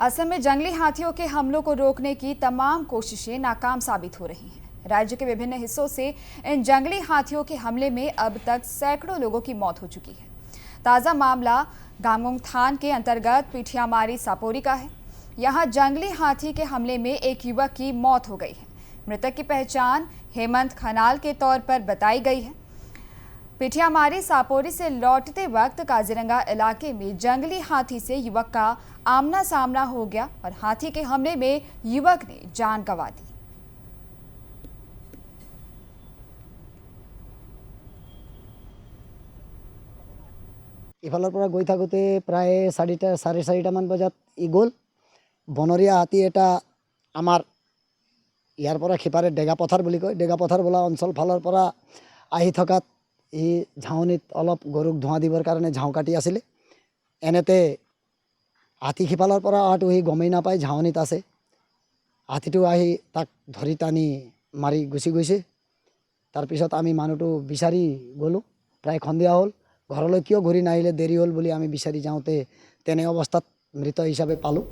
असम में जंगली हाथियों के हमलों को रोकने की तमाम कोशिशें नाकाम साबित हो रही हैं। राज्य के विभिन्न हिस्सों से इन जंगली हाथियों के हमले में अब तक सैकड़ों लोगों की मौत हो चुकी है। ताज़ा मामला गांगोंग थान के अंतर्गत पिठियामारी सापोरी का है। यहाँ जंगली हाथी के हमले में एक युवक की मौत हो गई है। मृतक की पहचान हेमंत खनाल के तौर पर बताई गई है। पिठियामारी सापोरी से लौटते वक्त काजीरंगा इलाके में जंगली हाथी से युवक का आमना सामना हो गया और हाथी के हमले में युवक ने जान गंवा दी। इफाলৰ পৰা গৈ থাকোঁতে প্ৰায় 4:30 বজাত ই গ'ল। বনৰীয়া হাতী এটা আমাৰ ইয়াৰ পৰা সিপাৰে ডেগাপথাৰ বুলি কয়, ডেগাপথাৰ বোলা অঞ্চল ফালৰ পৰা আহি থকাত ই ঝাউনিত অলপ গৰুক ধোঁৱা দিবৰ কাৰণে ঝাউ কাটি আছিলে। এনেতে হাতী সিফালৰ পৰা অহাটো সি গমেই নাপায় ঝাউনিত আছে। হাতীটো আহি তাক ধৰি টানি মাৰি গুচি গৈছে। তাৰপিছত আমি মানুহটো বিচাৰি গ'লোঁ। প্ৰায় সন্ধিয়া হ'ল। ঘৰলৈ কিয় ঘূৰি নাহিলে দেৰি হ'ল বুলি আমি বিচাৰি যাওঁতে তেনে অৱস্থাত মৃত হিচাপে পালোঁ।